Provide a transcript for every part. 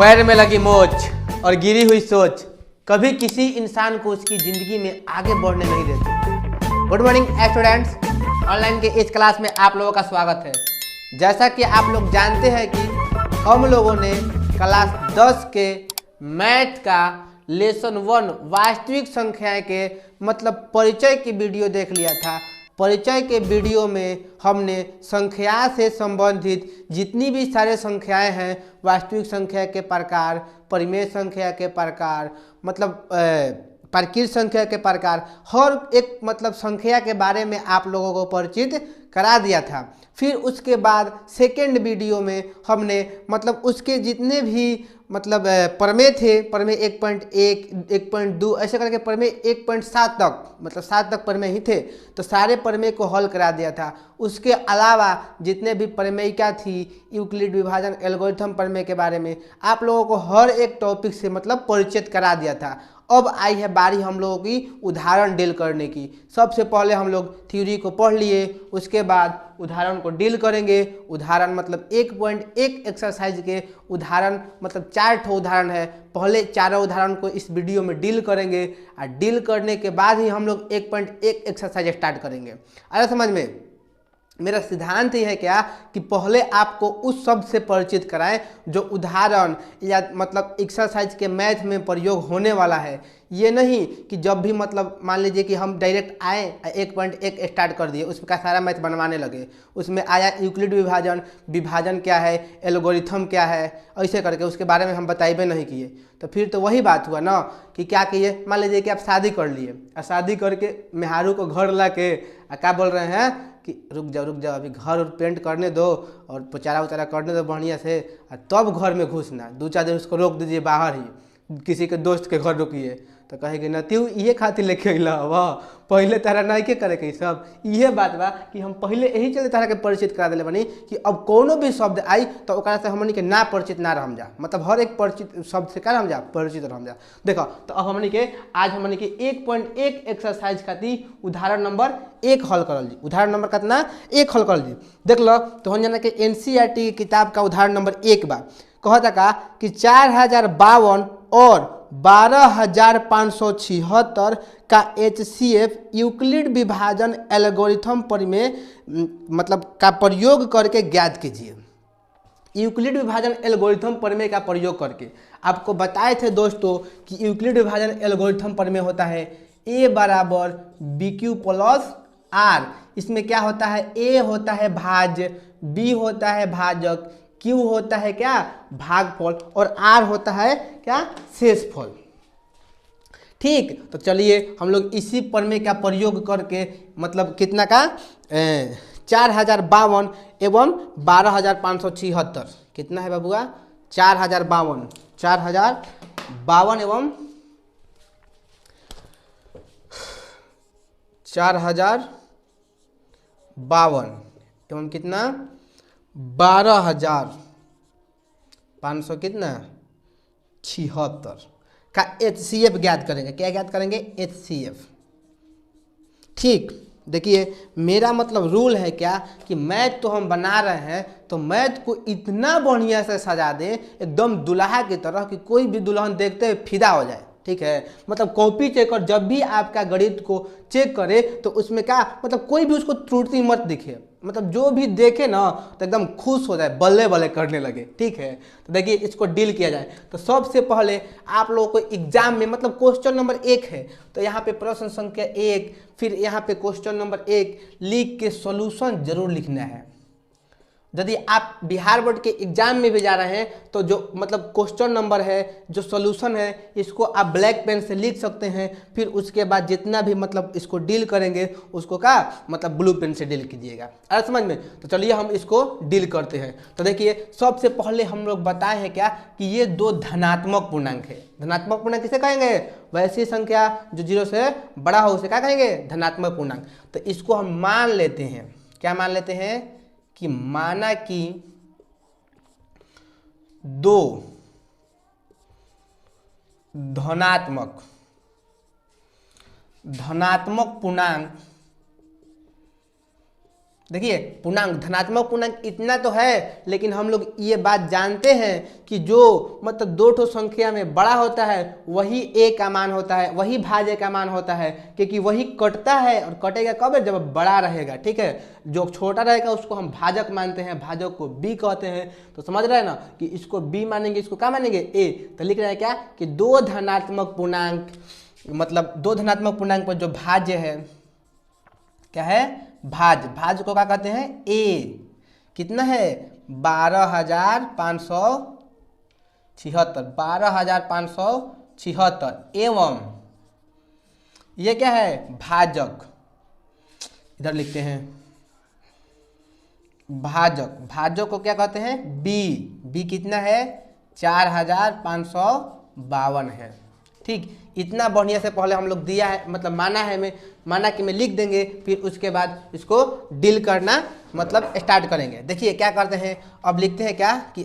पैर में लगी मोच और गिरी हुई सोच कभी किसी इंसान को उसकी ज़िंदगी में आगे बढ़ने नहीं देती। गुड मॉर्निंग स्टूडेंट्स, ऑनलाइन के इस क्लास में आप लोगों का स्वागत है। जैसा कि आप लोग जानते हैं कि हम लोगों ने क्लास 10 के मैथ का लेसन 1 वास्तविक संख्याएं के मतलब परिचय की वीडियो देख लिया था। परिचय के वीडियो में हमने संख्या से संबंधित जितनी भी सारे संख्याएं हैं, वास्तविक संख्या के प्रकार, परिमेय संख्या के प्रकार, मतलब प्राकृत संख्या के प्रकार, हर एक मतलब संख्या के बारे में आप लोगों को परिचित करा दिया था। फिर उसके बाद सेकेंड वीडियो में हमने मतलब उसके जितने भी मतलब प्रमेय थे, प्रमेय 1.1, 1.2 ऐसे करके प्रमेय 1.7 तक मतलब 7 तक प्रमेय ही थे, तो सारे प्रमेय को हल करा दिया था। उसके अलावा जितने भी प्रमेयिका थी, यूक्लिड विभाजन एल्गोरिथम प्रमेय के बारे में आप लोगों को हर एक टॉपिक से मतलब परिचित करा दिया था। अब आई है बारी हम लोगों की उदाहरण डील करने की। सबसे पहले हम लोग थ्योरी को पढ़ लिए, उसके बाद उदाहरण को डील करेंगे। उदाहरण मतलब 1.1 एक्सरसाइज के उदाहरण मतलब 4 ठो उदाहरण है। पहले चारों उदाहरण को इस वीडियो में डील करेंगे और डील करने के बाद ही हम लोग 1.1 एक्सरसाइज स्टार्ट करेंगे। आया समझ में? मेरा सिद्धांत ये है क्या कि पहले आपको उस शब्द से परिचित कराएं जो उदाहरण या मतलब एक्सरसाइज के मैथ में प्रयोग होने वाला है। ये नहीं कि जब भी मतलब मान लीजिए कि हम डायरेक्ट आए 1.1 स्टार्ट कर दिए, उसका सारा मैथ बनवाने लगे। उसमें आया यूक्लिड विभाजन, विभाजन क्या है, एल्गोरिथम क्या है, ऐसे करके उसके बारे में हम बताइबे नहीं किए, तो फिर तो वही बात हुआ ना कि क्या किए। मान लीजिए कि आप शादी कर लिए और शादी करके मेहरारू को घर ला के क्या बोल रहे हैं कि रुक जाओ अभी घर पेंट करने दो और पोचारा उचारा करने दो बढ़िया से, तब घर में घुसना। 2-4 दिन उसको रोक दीजिए बाहर ही, किसी के दोस्त के घर रुकिए, तो कहेगी न तू ये खातिर लेके अला वाह पहले तारा नहीं के करे के सब। इहे बात बा कि हम पहले यही चलते तारा के परिचित करा दिले बनी कि अब कोनो भी शब्द आई तो ओकरा से हमनी के ना परिचित ना रह जा, मतलब हर एक परिचित शब्द से क्या रह जा, परिचित रह जा। देखो तो अब हमनी के आज हमनी के 1.1 एक्सरसाइज खातिर उदाहरण नंबर 1 हल करल जी। उदाहरण नंबर कितना? 1 हल करल जी। देख लो तो हम जाना कि NCERT की किताब का उदाहरण नंबर 1 बा। कहता का कि 4052 और 12576 का HCF यूक्लिड विभाजन एल्गोरिथम प्रमेय मतलब का प्रयोग करके ज्ञात कीजिए। यूक्लिड विभाजन एल्गोरिथम प्रमेय का प्रयोग करके आपको बताए थे दोस्तों कि यूक्लिड विभाजन एल्गोरिथम प्रमेय होता है A बराबर BQ प्लस R। इसमें क्या होता है? A होता है भाज्य, B होता है भाजक, Q होता है क्या? भागफल, और R होता है क्या? शेषफल। ठीक, तो चलिए हम लोग इसी प्रमेय का प्रयोग करके मतलब कितना का 4052 एवं 12576 कितना है बाबुआ? 4052 एवं 4052 एवं कितना 12500 कितना 76 का HCF ज्ञात करेंगे। क्या ज्ञात करेंगे? HCF। ठीक, देखिए मेरा मतलब रूल है क्या कि मैथ तो हम बना रहे हैं तो मैथ को इतना बढ़िया से सजा दें एकदम दुल्हा की तरह कि कोई भी दुल्हन देखते हुए फिदा हो जाए। ठीक है, मतलब कॉपी चेक कर जब भी आपका गणित को चेक करे तो उसमें क्या मतलब कोई भी उसको त्रुटि मत दिखे, मतलब जो भी देखे ना तो एकदम खुश हो जाए, बल्ले बल्ले करने लगे। ठीक है, तो देखिए इसको डील किया जाए तो सबसे पहले आप लोगों को एग्जाम में मतलब क्वेश्चन नंबर 1 है तो यहाँ पे प्रश्न संख्या 1, फिर यहाँ पे क्वेश्चन नंबर 1 लिख के सॉल्यूशन जरूर लिखना है। यदि आप बिहार बोर्ड के एग्जाम में भी जा रहे हैं तो जो मतलब क्वेश्चन नंबर है, जो सॉल्यूशन है, इसको आप ब्लैक पेन से लिख सकते हैं। फिर उसके बाद जितना भी मतलब इसको डील करेंगे उसको का मतलब ब्लू पेन से डील कीजिएगा। अरे समझ में? तो चलिए हम इसको डील करते हैं। तो देखिए सबसे पहले हम लोग बताए हैं क्या कि ये 2 धनात्मक पूर्णांक है। धनात्मक पूर्णांक किसे कहेंगे? वैसी संख्या जो 0 से बड़ा हो उसे क्या कहेंगे? धनात्मक पूर्णांक। तो इसको हम मान लेते हैं, क्या मान लेते हैं कि माना कि 2 धनात्मक पूर्णांक देखिए पूर्णांक, धनात्मक पूर्णांक इतना तो है, लेकिन हम लोग ये बात जानते हैं कि जो मतलब दो ठो संख्या में बड़ा होता है वही ए का मान होता है, वही भाज्य का मान होता है, क्योंकि वही कटता है और कटेगा कब है, जब बड़ा रहेगा। ठीक है, जो छोटा रहेगा उसको हम भाजक मानते हैं, भाजक को बी कहते हैं। तो समझ रहे हैं ना कि इसको बी मानेंगे, इसको क्या मानेंगे, ए। तो लिख रहे हैं क्या कि दो धनात्मक पूर्णांक, मतलब दो धनात्मक पूर्णांक पर जो भाज्य है क्या है, भाज्य। भाज्य को क्या कहते हैं, ए। कितना है, 12,576, 12,576 एवं ये क्या है, भाजक। इधर लिखते हैं भाजक, भाजक को क्या कहते हैं, बी। बी कितना है, 4,552 है। ठीक, इतना बढ़िया से पहले हम लोग दिया है, मतलब माना है में, माना कि मैं लिख देंगे, फिर उसके बाद इसको डील करना मतलब स्टार्ट करेंगे। देखिए क्या करते हैं, अब लिखते हैं क्या कि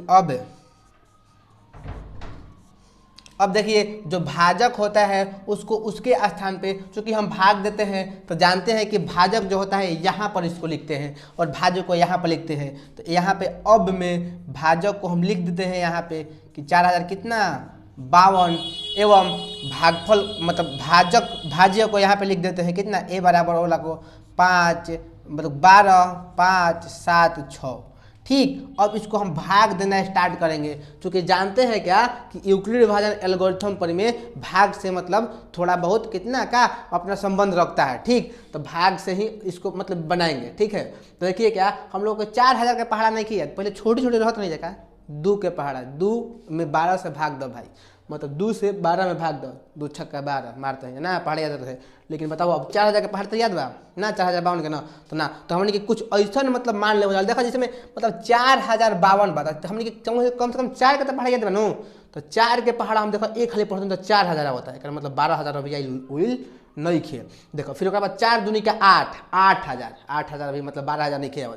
अब देखिए जो भाजक होता है उसको उसके स्थान पे, चूंकि हम भाग देते हैं तो जानते हैं कि भाजक जो होता है यहाँ पर इसको लिखते हैं और भाजक को यहाँ पर लिखते हैं। तो यहाँ पे अब में भाजक को हम लिख देते हैं यहाँ पे कि 4,000 कितना 52 एवं भागफल मतलब भाजक, भाज्य को यहाँ पे लिख देते हैं कितना, ए बराबर वाला को 5 मतलब 12, 5, 7, 6। ठीक, अब इसको हम भाग देना स्टार्ट करेंगे, क्योंकि जानते हैं क्या कि यूक्लिड विभाजन एल्गोरिथम पर में भाग से मतलब थोड़ा बहुत कितना का अपना संबंध रखता है। ठीक, तो भाग से ही इसको मतलब बनाएंगे। ठीक है, तो देखिए क्या हम लोग को 4,000 का पहाड़ा नहीं किया, पहले छोटे छोटे रहते नहीं देखा, 2 के पहाड़ा, 2 में 12 से भाग दो भाई, मतलब 2 से 12 में भाग दो, 2 छक्का 12 मारते हैं ना, पहाड़ याद रहते हैं। लेकिन बताओ अब 4,000 के पहाड़ तो याद बा ना, 4,052 के ना, तो ना तो हमने कि कुछ ऐसा मतलब मान ले देखा जिसमें मतलब 4,052 बात, तो हमने कि कम से कम 4 के तो पहाड़ याद बा नो, तो 4 के पहाड़ हम देखो एक खाली पढ़ते तो 4,000 होता है, मतलब 12,000 रुपया उइल नहीं खे। देखो फिर उसके बाद 4 दूनी का 8, 8,000 भी मतलब 12,000 नहीं खे।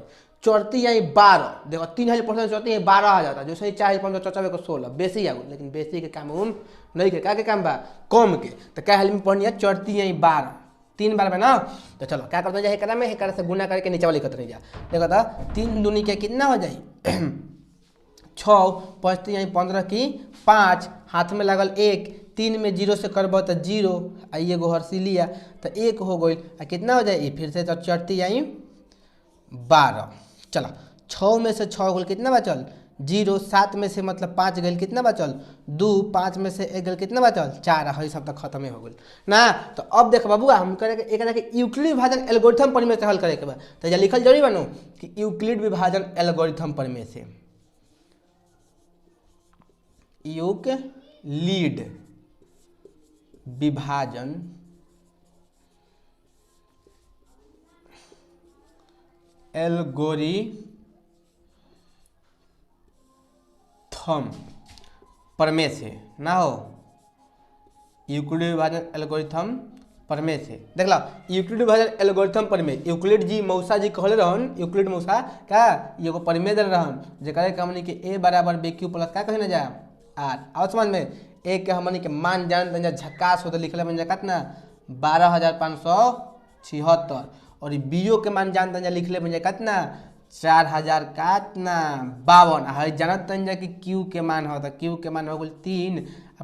चौथी आई 12, देखो 3,000% चौथी 12,000 था, जो सही 4,000 चौचा को 16 बेसी आ, लेकिन बेसी के काम उम नहीं के, क्या के काम बा कम के, तो क्या हाल में पढ़नी है, चौथी आई 12 3 बार में ना। तो चलो क्या करते हैं, एकरा में एकरा से गुना करके नीचे वाली लिखते रह जा। देखो तो 3 दूनी के कितना हो जाई 6, 5 आई 15 की 5, हाथ में लगल 1, 3 में 0 से करब तो 0, आइए गो हर्षी लिया तो 1 हो गई, कितना हो जाए फिर से चौथी आई 12। चलो 6 में से 6 गल कितना बचल 0, 7 में से मतलब 5 गल कितना बचल 2, 5 में से 1 गल कितना बचल 4, हई सब तक खत्म हो गल ना। तो अब देख बाबू हम करेंगे एक यूक्लिड विभाजन एल्गोरिथम पर में से हल करे के बाद, तो लिखल जरूरी बनो कि यूक्लिड विभाजन एल्गोरिथम पर में से, यूक्लिड विभाजन एल्गोरिथम पर में से ना हो, यूक्लिड विभाजन एल्गोरिथम पर में से देख लो, यूक्लिड विभाजन एल्गोरिथम पर में यूक्लिड जी मौसा जी कहले रहन, यूक्लिड मौसा क्या एगो परमे दे रहन, जेकरे के हमनी के a बराबर bq प्लस क्या कहे ना जा r। और समझ में a के हमनी के मान जान तंजा झक्कास होते लिखले में कितना 12,576, और बीओ के मान जान तंजा लिखले में कितना 4,000 कितना 52। है जानत तंजा कि क्यू के मान हो, तो क्यू के मान हो गल 3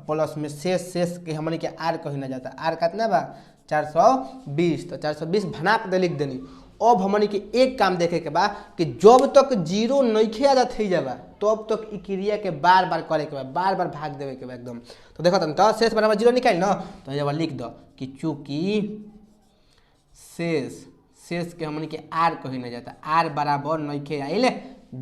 प्लस में शेष के हमनी के आर कही ना जाता, आर कितना बा 420, तो 420 भनाक दे लिख देनी। अब हमनी के एक काम देखे के बा कि जब तक 0 नहीं आदा थी जाबा तब तक ई क्रिया के बार बार करे के बा, बार बार भाग देवे के बा एकदम। तो देखो तुम तो शेष बराबर 0 निकाल ना, तो जब लिख दो कि चूंकि शेष के हमनी के आर कही ना जाता, आर बराबर नहीं आइल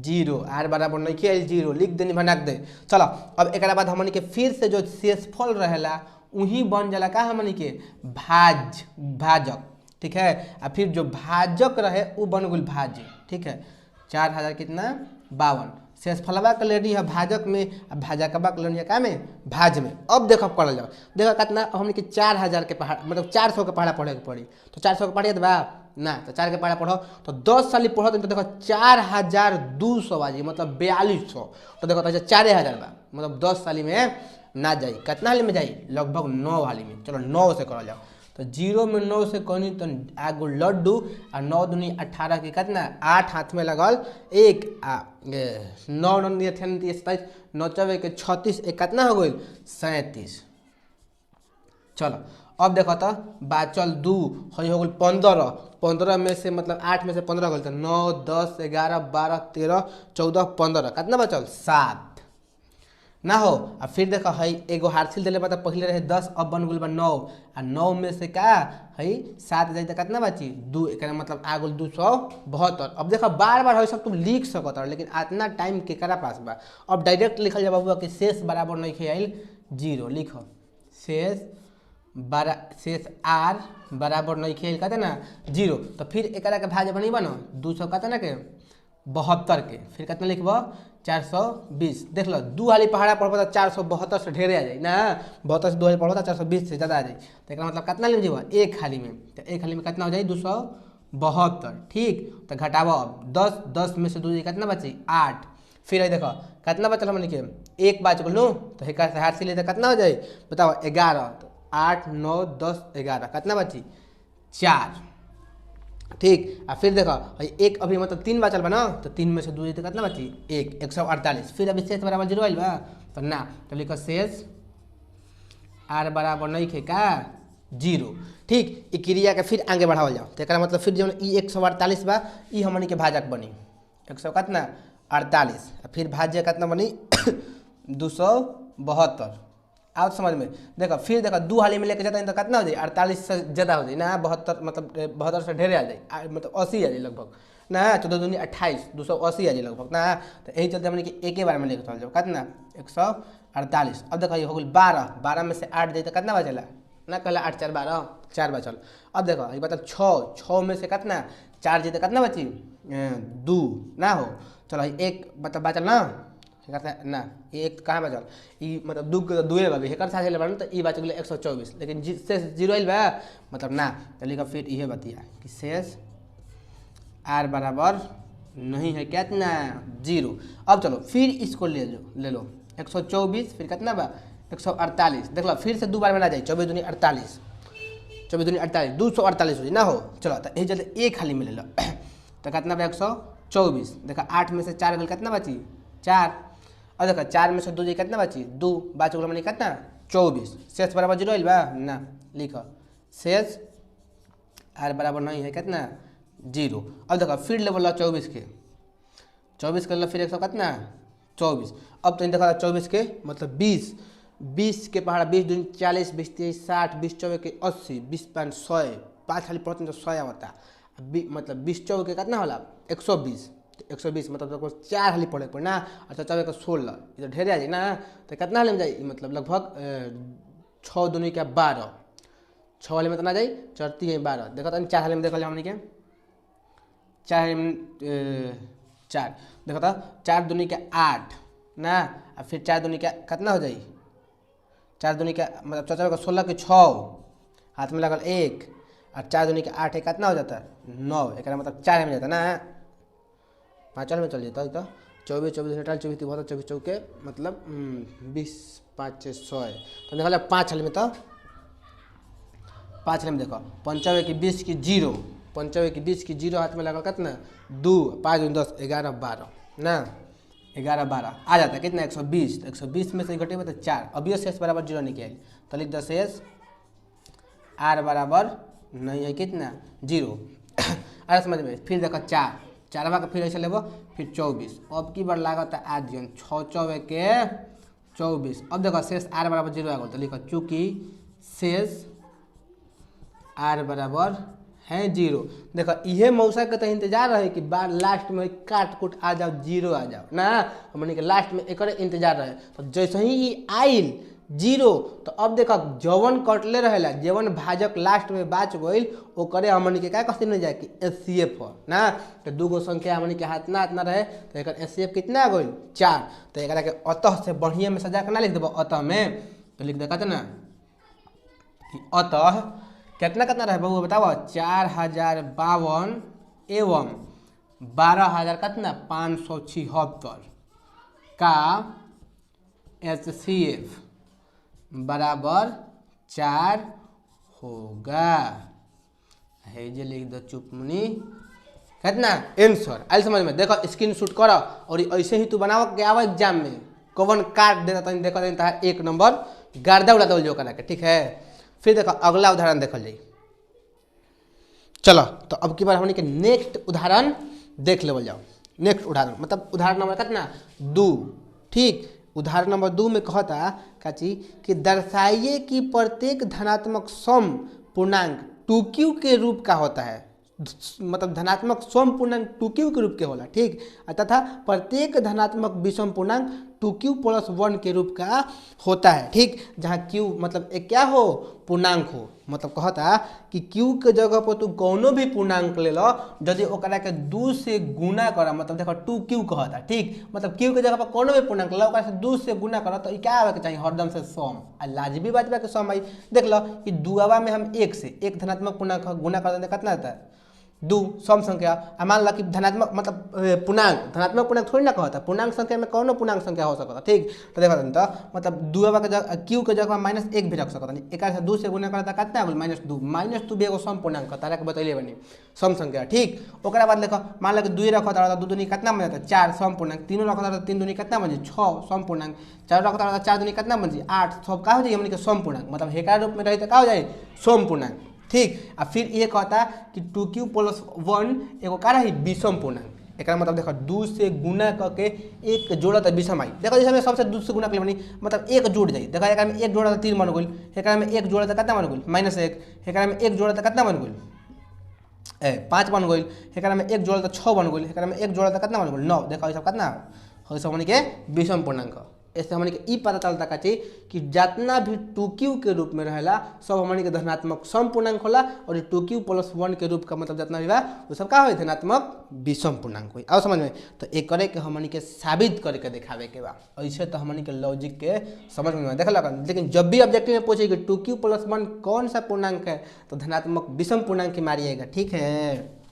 0, आर बराबर नहीं आइल 0 लिख देनी भनाक दे। चलो अब एक बाद हमनी के फिर से जो शेषफल रहेला वही बन जाला का हमनी के भाजक। ठीक है, और फिर जो भाजक रहे वो बन गई भाज्य। ठीक है, 4,000 कितना 52, शेषफलवा के लेनी है भाजक में, भाजकवा के लेनी है का में भाज में। अब देखो पढ़ल जाओ, देखो कितना हमने के 4,000 के पहाड़ मतलब 400 के पहाड़ा पढ़े के पड़ी, तो 400 के पढ़िए बा ना, तो 4 के पहाड़ा पढ़ो तो 10 साल पढ़ो तो देखो 4,200 बाजी मतलब 4,200, तो देखो 4,000 बा मतलब 10 साल में ना जाई, कितना हाल में जाई लगभग 9 हाल में। चलो 9 से करल जाओ, तो 0 में 9 से कौनी तो आगो लड्डू और 9 दूनी 18 के कितना 8 हाथ में लगल 1 9 9 27 9 चौबे के 36 एक कितना हो गई 37। चलो अब देखो तो बाचल 2 हो गल 15 15 में से मतलब 8 में से 15 गल तो 9 10 11 12 13 14 15 कितना बचल 7 ना हो। अब फिर देखो है एगो हार्सिल दिले बता पहले रहे 10 अब बन गल 9 और 9 में से का है 7 जाए तो कितना बची 2 एक मतलब आ गल 272। अब देखो बार बार है सब तुम लिख सकत हो लेकिन इतना टाइम केकरा पास बा। अब डायरेक्ट लिखल जा बाबू कि शेष बराबर नहीं खेल 0 लिखो शेष आर बराबर नहीं खेल कहते ना 0। तो फिर एक के भाज बनी बनो 200 कहते ना के 72 के फिर कितना लिखब 420। देख लो 2 हाली पहाड़ा पढ़ब तो 472 से ढेरे आ जाए ना 72 से 2 हाली पढ़ब तो 420 से ज़्यादा आ जाए। तो एक मतलब कितना ले जीव एक हाली में तो एक हाली में कितना हो जाए 272। ठीक तो घटाव अब 10 10 में से 2 कितना बची 8। फिर है देखो कितना बचल हमने के एक बच गलू तो एक हाथ से ले तो कितना हो जाए बताओ 11 तो 8 9 10 11 कितना बची 4। ठीक और फिर देखो एक अभी मतलब 3 बचल बना तो 3 में से 2 तो कितना बची 1 148। फिर अभी शेष बराबर 0 आइल बा तो ना तो लिखो शेष आर बराबर नहीं खे का 0। ठीक ई क्रिया के फिर आगे बढ़ावल जाओ तो एक मतलब फिर जो 148 बा ई हमनी के भाजक बनी 100 कितना 48 फिर भाज्य कितना बनी 272। आओ समझ में देखो फिर देखो 2 हाली में लेके जाता है तो कितना हो जाए 48 से ज़्यादा हो जाए ना 72 मतलब 72 से ढेरे आ जाए मतलब 80 आ जाए लगभग ना 14 दूनी 28 280 आ जाए लगभग ना। तो यही चलते हमने कि एक ही बार में लेके चल जाओ कितना 148। अब देखो ये हो गई 12 में से 8 जाए तो कितना बचला ना कहला 8 4 12 4 बचल। अब देखो ये मतलब 6 में से कितना 4 जाए तो कितना बची 2 ना हो। चलो एक मतलब बचल ना ना एक कहाँ बचल ई मतलब 2 के 2 बा हेकर साथ ले बन तो ई बच गए 124 लेकिन शेष 0 आइल बा मतलब ना तो लिखा फिर इहे बतिया कि शेष आर बराबर नहीं है कितना 0। अब चलो फिर इसको ले लो 124 फिर कितना बा 148। देख लो फिर से 2 बार में ना जाए 24 दूनी 48 24 दूनी 48 248 हो जाए ना हो। चलो तो यही चलते एक हाली में ले लो तो कितना बा 124। देखा 8 में से 4 गल कितना बची 4 और देखो 4 में से 2 जी कितना बची 2 बच गल कितना 24। शेष बराबर 0 आइल बा ना लिखो शेष आर बराबर नहीं है कितना 0। अब देखो फिर लेवल 24 के 24 कर लो फिर 100 कितना 24। अब तो देखो 24 के मतलब 20 के पहाड़ा 20 दूनी 40 20 30 60 20 चौबे के 80 20 5 100 5 खाली पड़ते तो 100 आवता मतलब 20 चौबे के कितना होला 120 120 मतलब 4 हाली पड़े पर ना और 4 के 16 ये तो ढेरे आ जाए ना तो कितना हाली में जाए मतलब लगभग 6 दूनी के 12 6 वाले में तो ना जाए चढ़ती है 12। देखो तो 4 हाली में देखो हमने के 4 देखो तो 4 दूनी के 8 ना और फिर 4 दूनी के कितना हो जाए 4 दूनी के मतलब 4 का 16 के 6 हाथ में लगल 1 और 4 दूनी के 8 कितना हो जाता 9 एक मतलब 4 में जाता ना 5 में चल जाता है तो 24 24 हटाल 24 बहुत 24 चौके मतलब 20 5 100 तो देखा 5 हाली में तो 5 हाली में देखो 95 की 20 की 0 95 की 20 की 0 हाथ में लगा कितना 2 5 10 11 12 ना 11 12 आ जाता है कितना 120 तो 120 में से घटे तो 4 अभी शेष बराबर 0 नहीं किया तो लिख दो शेष आर बराबर नहीं है कितना 0। अरे समझ में फिर देखो 4 का फिर ऐसे लेबो फिर 24 अब की बार लागत आदियन 6 चौबे के 24। अब देखो शेष आर बराबर 0 आ गया तो लिखो चूँकि शेष आर बराबर है 0। देखो इहे मौसा के तो इंतजार रहे कि बार लास्ट में काट कुट आ जाओ 0 आ जाओ ना हमने के लास्ट में एक इंतजार रहे तो जैसे ही आइल 0 तो अब देखो जवन कटले रहेला जवन भाजक लास्ट में बाच गईल ओकरे हमन के क्या कहते नहीं जाए कि एचसीएफ हो ना तो 2 गो संख्या हमन के हाथ ना रहे तो एक एचसीएफ कितना गईल 4 तो एक के अतः से बढ़िया में सजा के ना लिख देबो अतः में तो लिख देता ना कि अतः कितना कितना रहे बबू बताओ 4052 एवं 12000 कितना 576 का एचसीएफ बराबर 4 होगा। है जे लिख दो चुपमुनी कितना आंसर आइल समझ में। देखो स्क्रीन शूट करो और ऐसे ही तू बनाओ के आवा एग्जाम में कौन काट देता तनी देखो देता है 1 नंबर गर्दा उड़ा दो जो करा के, ठीक है। फिर देखो अगला उदाहरण देखल जाई। चलो तो अब की बार हमने के नेक्स्ट उदाहरण देख लेवल जाओ। नेक्स्ट उदाहरण मतलब उदाहरण नंबर कितना 2, ठीक। उदाहरण नंबर 2 में कहता काची कि दर्शाइए कि प्रत्येक धनात्मक सम पूर्णांक 2q के रूप का होता है। मतलब धनात्मक सम पूर्णांक 2q के रूप के होला, ठीक। तथा प्रत्येक धनात्मक विषम पूर्णांक 2q + 1 के रूप का होता है, ठीक। जहाँ q मतलब एक क्या हो पूर्णांक हो, मतलब कहता कि q के जगह पर तू कौनो भी पूर्णांक ले लो यदि ओकरा के 2 से गुना करा, मतलब देखो 2q कहता, ठीक। मतलब q के जगह पर कौनो भी पूर्णांक ले लो ओकरा से 2 से गुना करा तो ये क्या आवे के चाहिए हरदम से सम। आ लाजमी बात बा के सम आई। देख लो कि दुआवा में हम 1 से एक धनात्मक पूर्णांक गुना कर देंगे कितना आता है 2 सम संख्या। मान ला कि धनात्मक मतलब पूर्णांक धनात्मक पूर्णांक थोड़ी ना कहता, पूर्णांक संख्या में कौनो पूर्णांक संख्या हो सकता, ठीक। तो देखा तो मतलब दुआवा के जगह क्यू के जगह -1 भी रख सकता नहीं। एक से 2 से गुना करता कितना हो -2 -2 भी एगो सम पूर्णांक तारा के बतैले बनी सम संख्या, ठीक। ओकरा बाद देखो मान ला कि 2 रखता रहा 2 दूनी कितना बन जाता 4 सम पूर्णांक, 3 रखता रहा 3 दूनी कितना बन 6 सम पूर्णांक, 4 रखता रहा 4 दूनी कितना बन 8 सब का हो जाए हमने के सम पूर्णांक। मतलब हेका रूप में रही तो का हो जाए सम पूर्णांक, ठीक। और फिर ये कहता कि 2q + 1 एगो का रही विषम पूर्णांक। एक मतलब देखो 2 से गुना करके एक जोड़ा तो विषम आई। देखो जैसे सबसे 2 से गुना कर बनी मतलब एक जुड़ जाए। देखो एक में 1 जोड़ा तो 3 बन गई, एक में 1 जोड़ा तो कितना बन गई -1, एक में 1 जोड़ा तो कितना बन गई 5 बन गई, एक में 1 जोड़ा तो 6 बन गई, एक में 1 जोड़ा तो कितना बन गई 9। देखो ये सब कितना हो सब हमने के विषम पूर्णांक। ऐसे हमने के ई पता चलता कि जितना भी 2q के रूप में रहेला सब हमने के धनात्मक सम पूर्णांक होला और 2q + 1 के रूप का मतलब जितना भी बा वो सब का हो धनात्मक विषम पूर्णांक हुई। आओ समझ में। तो एक करे के हमने के साबित करके दिखावे के बा। ऐसे तो हमने के लॉजिक के समझ में देखा लगा। लेकिन जब भी ऑब्जेक्टिव में पूछे कि 2q + 1 कौन सा पूर्णांक है तो धनात्मक विषम पूर्णांक ही मारिएगा, ठीक है।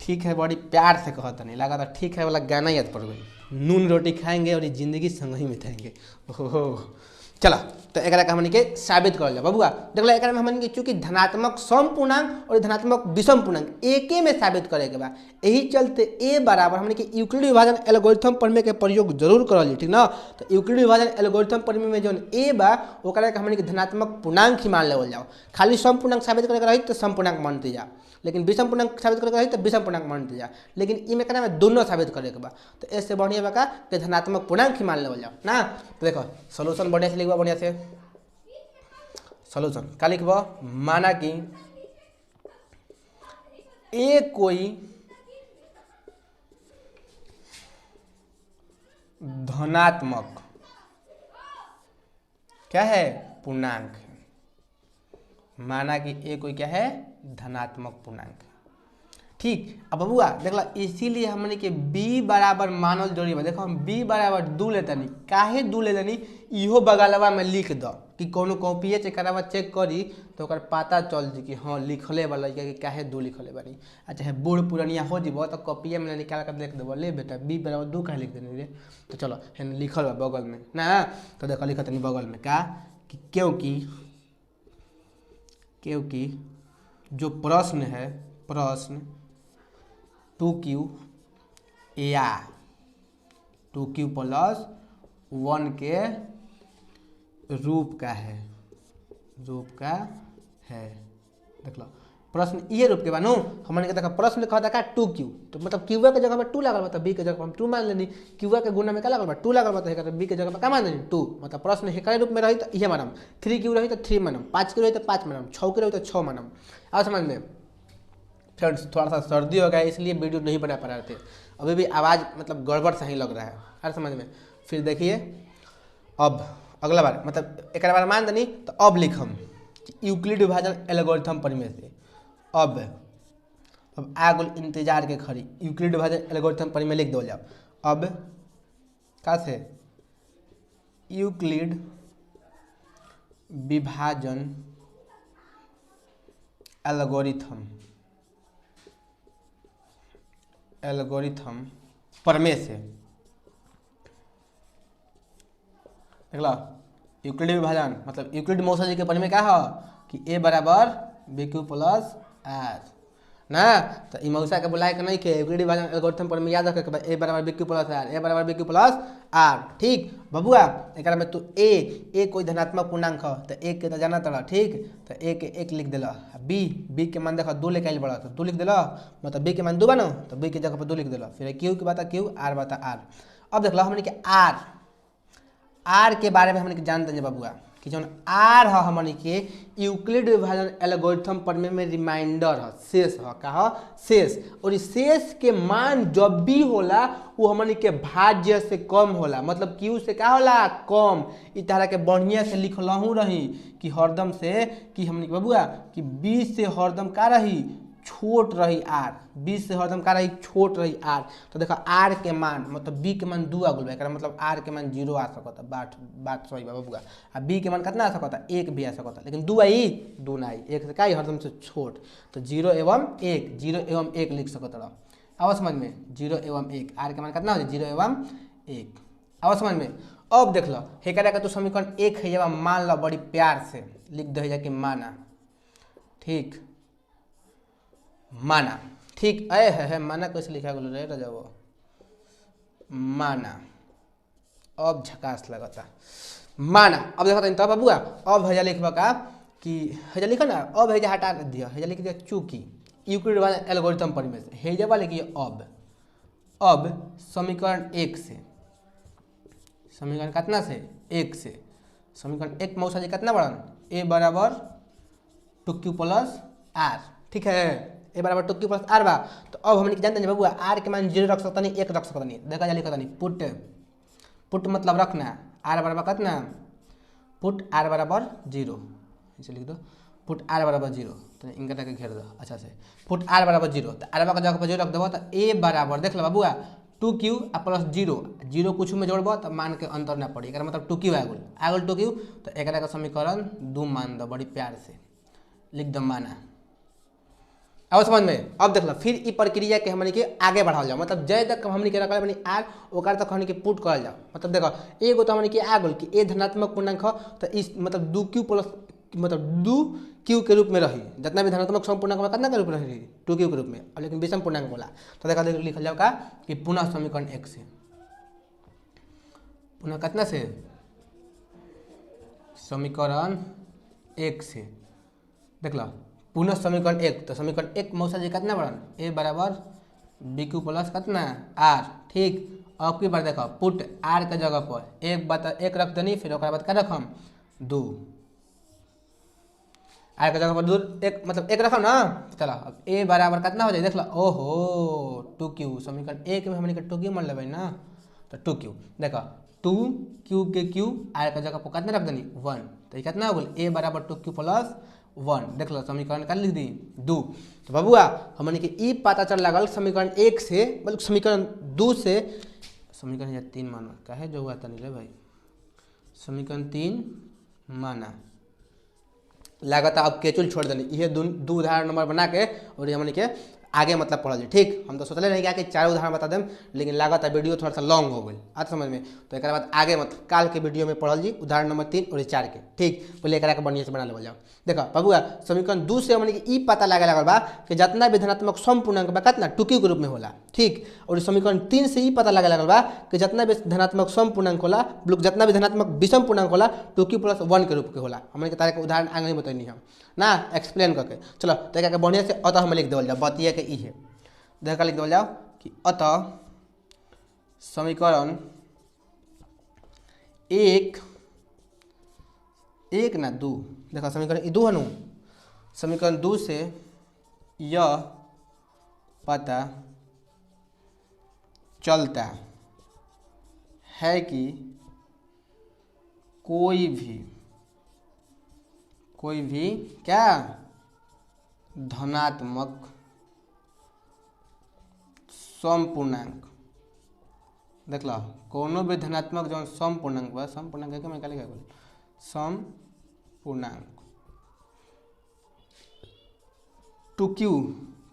ठीक है बड़ी प्यार से कहता नहीं लगा था ठीक है वाला गाना याद पड़ गई। नून रोटी खाएंगे और ये जिंदगी संग ही बिताएंगे। ओहो चला तो एक हमने के साबित कर लिया बबुआ। देख लो एक में हमने के चूंकि धनात्मक सम पूर्णांक और धनात्मक विषम पूर्णांक एक में साबित करे के बा। यही चलते ए बराबर हमने के यूक्लिड विभाजन एल्गोरिथम पढ़ने के प्रयोग जरूर करल, ठीक ना। तो यूक्लिड विभाजन एल्गोरिथम पढ़ने में जो ए बा ओकरा के हमने के धनात्मक पूर्णांक ही मान लेवल जाओ। खाली सम पूर्णांक साबित करे रही तो सम पूर्णांक मानते जा, लेकिन विषम पूर्णांक साबित करे रही तो विषम पूर्णांक मानते जा। लेकिन इमें कहना में दोनों साबित करे के बा तो ऐसे बढ़िया बा का धनात्मक पूर्णांक ही मान लेवल जाओ ना। तो देखो सोल्यूशन बढ़िया से लिखबा, बढ़िया से सोल्यूशन का लिखबा। माना कि ए कोई धनात्मक क्या है पूर्णांक है। माना कि ए कोई क्या है धनात्मक पूर्णांक, ठीक। अब बबुआ देख ला इसीलिए हमने के b बराबर मानल जरूरी बा। देखो हम b बराबर 2 लेते नहीं काहे 2 ले लेनी इहो बगलवा में लिख दो कि कोनो कॉपी चेकरवा चेक करी तो ओकर पता चल जी कि हाँ लिखले वाला कि काहे 2 लिखले बानी। अच्छा है बूढ़ पुरानिया हो जीबो तो कॉपी में निकाल कर देख देबो ले बेटा b बराबर 2 काहे लिख देनी रे। तो चलो हेन लिखल बा बगल में ना। तो देखो लिखत नहीं बगल में का कि क्योंकि जो प्रश्न है प्रश्न 2q या 2q + 1 के रूप का है देख लो प्रश्न ये रूप के बानू हमने के देखा प्रश्न लिखा था 2q तो मतलब q के जगह पर 2 लागल बा तो b के जगह पर हम 2 मान लेनी। q के गुना में का लागल बा 2 लागल बा तो b के जगह पर का मान लेनी 2। मतलब प्रश्न हेकर रूप में रही तो ये मानम 3q रही तो 3 मानम 5q रही तो 5 मानम 6q रही तो 6 मानम। आओ समझ में फ्रेंड्स थोड़ा सा सर्दी हो गया इसलिए वीडियो नहीं बना पा रहे थे, अभी भी आवाज़ मतलब गड़बड़ सही लग रहा है हर समझ में। फिर देखिए अब अगला बार मतलब एक बार मान देनी तो अब लिखम यूक्लिड विभाजन एल्गोरिथम पर में से अब आगुल इंतजार के खड़ी यूक्लिड विभाजन एल्गोरिथम पर में लिख दो जाओ। अब का से यूक्लिड विभाजन एल्गोरिथम परमे से देख लो यूक्लिड विभाजन मतलब यूक्लिड मौसा जी के पढ़ने में क्या है कि ए बराबर बी क्यू प्लस आर ना। तो ई मौसा के बुलाए के नहीं के यूक्लिड विभाजन एल्गोरिथम पर में याद रखे के ए बराबर बी क्यू प्लस आर, ए बराबर बी क्यू प्लस आर। ठीक बबुआ एक में तू ए कोई धनात्मक पूर्णांक है तो एक के तो जाना तड़ा। ठीक तो ए के एक लिख दिला, बी के मान देखा 2 लेके आइल बड़ा तो 2 लिख दिला, मतलब बी के मान 2 बनो तो बी के जगह पर 2 लिख दिला। फिर क्यू की बात क्यू, आर बात आर। अब देख लो हमने के आर के बारे में हमने के जानते हैं बबुआ कि जो आर है हमने के यूक्लिड विभाजन एल्गोरिथम पढ़ने में रिमाइंडर है, शेष है का है शेष। और इस शेष के मान जब भी होला वो हमने के भाज्य से कम होला, मतलब क्यू से क्या होला कम। इस तरह के बढ़िया से लिखलहूँ रही कि हरदम से कि हमने के बबुआ कि 20 से हरदम का रही छोट रही आर, 20 से हरदम का रही छोट रही आर। तो देखो आर के मान मतलब बी के मान 2 आ गल बा, मतलब आर के मान 0 आ सकता, बात सही बा बबुआ। आ बी के मान कितना आ सकता 1 भी आ सकता, लेकिन 2 आई 2 ना आई, 1 से का हरदम से छोट। तो 0 एवं 1 लिख सकता रहो। अब समझ में 0 एवं 1 आर के मान कितना हो जाए 0 एवं 1। अब समझ में। अब देख लो हेकरा का तो समीकरण 1 है जब मान लो बड़ी प्यार से लिख दे जाके माना। ठीक माना, ठीक है माना कैसे लिखा गया रे राजा वो माना। अब झकास लगता माना। अब देखो तब बबुआ अब हैजा लिखबा का कि हैजा लिखा ना, अब हैजा हटा दिया, हैजा लिख दिया चूंकि यूक्लिड वाला एल्गोरिथम पर में से हैजा वाले कि अब समीकरण 1 से, समीकरण कितना से 1 से, समीकरण 1 मौसा जी कितना बढ़न ए बराबर 2q प्लस आर। ठीक है ए बराबर 2q प्लस आर बा। तो अब हमने जानते हैं बबुआ आर के मान 0 रख सकता नहीं 1 रख सकता नहीं। देखा जा लिखा नहीं पुट मतलब रखना आर बराबर कितना पुट आर बराबर 0, इसे लिख दो पुट आर बराबर 0। तो इनका के घेर दो अच्छा से पुट आर बराबर 0। तो आर का जगह पर 0 रख देव तो ए बराबर देख लो बबुआ 2q प्लस 0 कुछ में जोड़ब तो मान के अंतर ना पड़ी, मतलब 2q आगुल 2q। तो एक का समीकरण 2 मान दो बड़ी प्यार से लिख दो माना। अब समझ में। अब देख लो फिर ई प्रक्रिया के हमने के आगे बढ़ाओ जाओ, मतलब जय तक हमने के रखल बनी आर ओकर तक हमने के पुट करल जाओ। मतलब देखो एगो तो हमने के आ गल कि ए धनात्मक पूर्णांक है तो इस मतलब 2q प्लस मतलब 2q के रूप में रही, जितना भी धनात्मक सम पूर्णांक में कितना के रूप में रही 2q के रूप में, और लेकिन विषम पूर्णांक बोला। तो देखा लिखल जाओ का कि पुनः समीकरण 1 से, पुनः कितना से समीकरण 1 से देख लो पुनः समीकरण 1। तो समीकरण 1 मौसा जी कितना बढ़न ए बराबर बी क्यू प्लस कितना आर। ठीक अब की बार देखो पुट आर के जगह पर एक रख देनी, फिर ओकरा बाद क्या रखम 2 आर के जगह पर 2 1 मतलब 1 रखम ना। चलो अब ए बराबर कितना हो जाए देख लो ओहो 2q, समीकरण 1 में हमने 2q मान लेबै ना तो 2q देखो 2q के q आर के जगह पर कितना रख देनी 1। तो ये कितना हो गल ए बराबर 2q प्लस 1। देख लो समीकरण का लिख दी 2। तो बबुआ हमने के ई पता चल लगल समीकरण 1 से मतलब समीकरण 2 से, समीकरण या 3 माना कहे जो हुआ था नहीं रे भाई, समीकरण 3 माना लागत अब केचुल छोड़ देनी। ये 2 उदाहरण नंबर बना के और हमने के आगे मतलब पढ़ल। ठीक हम तो सोचले नहीं कि 4 उदाहरण बता दें, लेकिन लागत वीडियो थोड़ा सा लॉन्ग हो गई आज समझ में। तो एक बाद आगे मतलब काल के वीडियो में पढ़ल जी उदाहरण नंबर 3 और 4 के। ठीक पहले एक के बढ़िया से बना ले जाओ। देखो बबुआ समीकरण 2 से हमने ई पता लगे लगल बा कि जितना भी धनात्मक सम पूर्णांक बा कितना 2q के रूप में होला। ठीक और समीकरण 3 से ई पता लगे लगल बा कि जितना भी धनात्मक सम पूर्णांक होला जितना भी धनात्मक विषम पूर्णांक होला 2q प्लस 1 के रूप के होला। हमने के तारे के उदाहरण आगे नहीं बतानी हम ना एक्सप्लेन करके। चलो तो एक बढ़िया से अतः हम लिख देवल जाओ बतिया के ई है देखा लिख देवल जाओ कि अतः समीकरण 1 ना 2 देखा समीकरण 2 है नु, समीकरण 2 से यह पता चलता है कि कोई भी क्या धनात्मक सम पूर्णांक देख लो कोनो भी धनात्मक जो सम पूर्णांक बा सम पूर्णांक के मैं क्या लिखा सम पूर्णांक 2q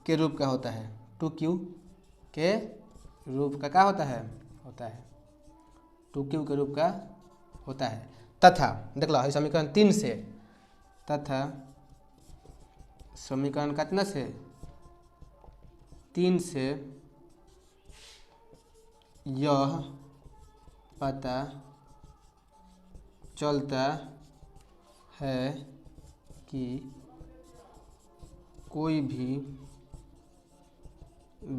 के रूप का होता है, 2q के रूप का क्या होता है 2q के रूप का होता है। तथा देख लो समीकरण 3 से, तथा समीकरण कितना से 3 से यह पता चलता है कि कोई भी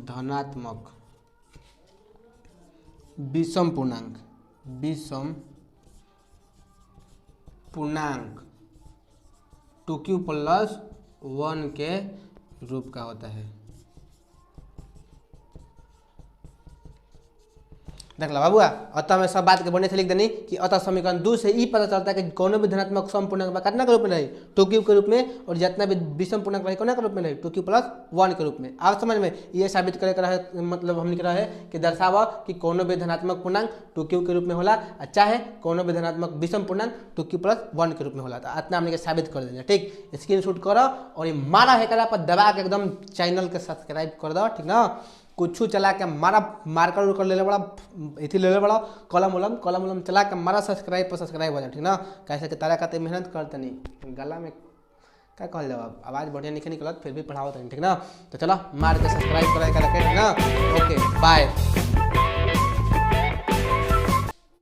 धनात्मक विषम पूर्णांक 2q+1 के रूप का होता है। देख लो बाबुआ, अतः में सब बात के बढ़ने से लिख देनी कि अतः समीकरण 2 से ई पता चलता है कि कोनो भी धनात्मक सम पूर्णांक कितना के रूप में रही 2q के रूप में, और जितना भी विषम पूर्णांक रही कोना के रूप में रही 2q+1 के रूप में। आप समझ में ये साबित करे रहा है, मतलब हमने कहा है कि दर्शावा कि कोनो भी धनात्मक पूर्णांक 2q के रूप में होला, चाहे कोनो भी धनात्मक विषम पूर्णांक 2q+1 के रूप में होला। तो इतना हमने साबित कर देना। ठीक, स्क्रीनशॉट करो और ये मारा है करा पर दबा के एकदम चैनल के सब्सक्राइब कर दो। ठीक ना, कुछ चला के मारा मार्कर उर्कर ले बड़ा इथी ले बड़ा कलम उलम चला के मारा सब्सक्राइब हो जाए। ठीक ना, कैसे कि तारा खाते मेहनत करते नहीं, गला में क्या कहल जाओ आवाज़ बढ़िया नहीं निकलत फिर भी पढ़ाओ। ठीक ना, तो चलो मार के सब्सक्राइब करा के, ठीक ना। Okay bye.